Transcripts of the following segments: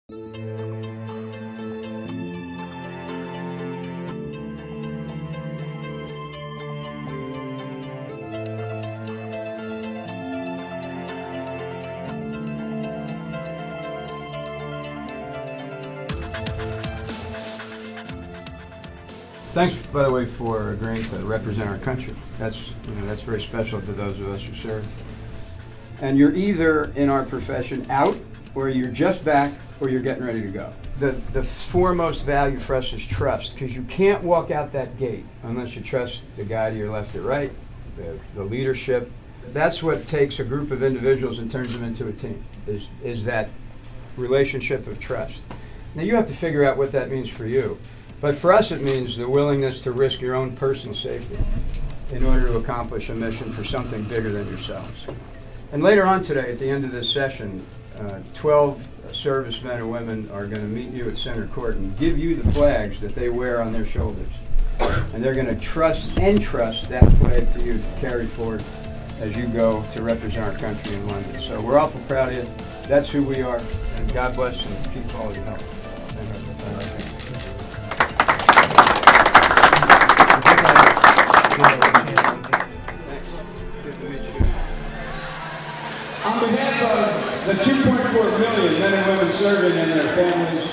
Thanks, by the way, for agreeing to represent our country. That's very special to those of us who serve. And you're either in our profession out, or you're just back, or you're getting ready to go. The foremost value for us is trust, because you can't walk out that gate unless you trust the guy to your left or right, the leadership. That's what takes a group of individuals and turns them into a team, is that relationship of trust. Now you have to figure out what that means for you. But for us, it means the willingness to risk your own personal safety in order to accomplish a mission for something bigger than yourselves. And later on today, at the end of this session, 12 servicemen and women are going to meet you at Center Court and give you the flags that they wear on their shoulders. And they're going to entrust that flag to you to carry forward as you go to represent our country in London. So we're awful proud of you. That's who we are. And God bless and keep all your help. On behalf of the 2.4 million men and women serving and their families,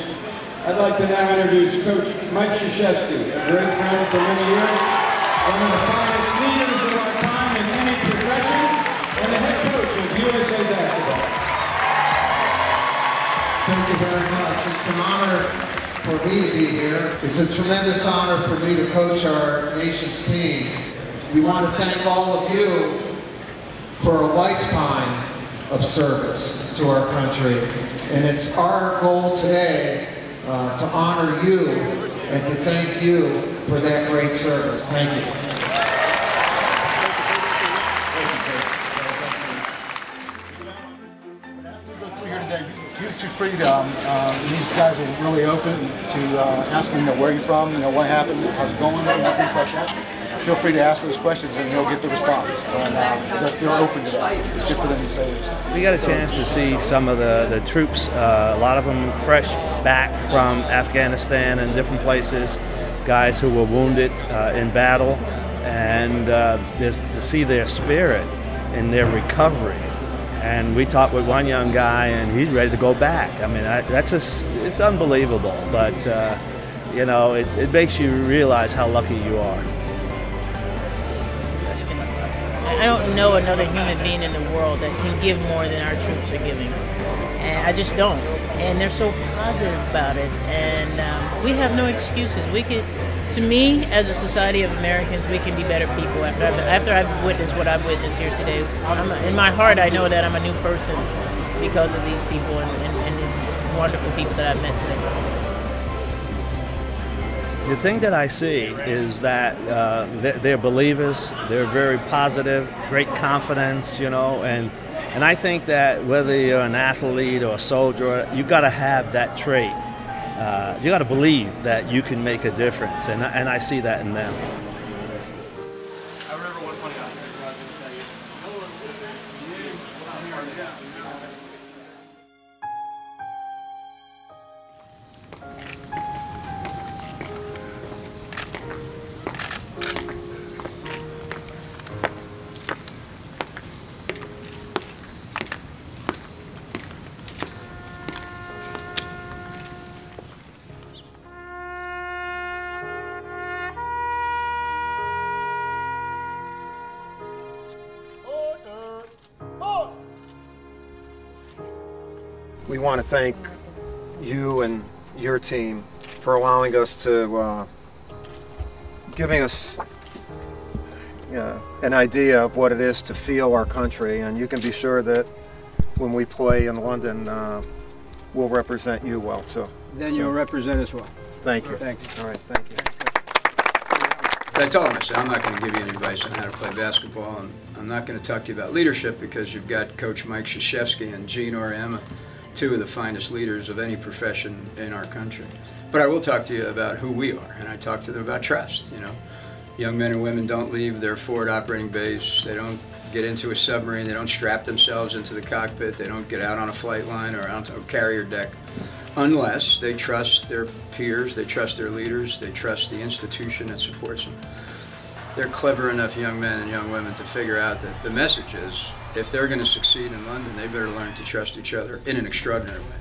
I'd like to now introduce Coach Mike Krzyzewski, a great friend for many years, one of the finest leaders of our time in any profession, and the head coach of USA Basketball. Thank you very much. It's an honor for me to be here. It's a tremendous honor for me to coach our nation's team. We want to thank all of you for a lifetime of service to our country. And it's our goal today to honor you and to thank you for that great service. Thank you. Feel free to, these guys are really open to asking where you're from, what happened, how's it going, anything like that. Feel free to ask those questions and you'll get the response. They're open to that. It's good for them to say this. We got a chance to see some of the troops, a lot of them fresh back from Afghanistan and different places, guys who were wounded in battle, and to see their spirit and their recovery. And we talked with one young guy, and he's ready to go back. I mean, it's unbelievable, but it makes you realize how lucky you are. I don't know another human being in the world that can give more than our troops are giving. And I just don't. And they're so positive about it. And we have no excuses. To me, as a society of Americans, we can be better people after I've witnessed what I've witnessed here today. In my heart, I know that I'm a new person because of these people and these wonderful people that I've met today. The thing that I see is that they're believers, they're very positive, great confidence, and I think that whether you're an athlete or a soldier, you got to have that trait. You got to believe that you can make a difference, and I see that in them. I remember one funny aspect I was going to tell you. We want to thank you and your team for allowing us to, giving us an idea of what it is to feel our country, and you can be sure that when we play in London, we'll represent you well too. Then you'll represent us well. Thank you. Thanks. All right, thank you. I told him, I said, I'm not going to give you any advice on how to play basketball, and I'm not going to talk to you about leadership because you've got Coach Mike Krzyzewski and Gene Auriemma, two of the finest leaders of any profession in our country. But I will talk to you about who we are, and I talk to them about trust. Young men and women don't leave their forward operating base. They don't get into a submarine. They don't strap themselves into the cockpit. They don't get out on a flight line or onto a carrier deck unless they trust their peers, they trust their leaders, they trust the institution that supports them. They're clever enough young men and young women to figure out that the message is, if they're going to succeed in London, they better learn to trust each other in an extraordinary way.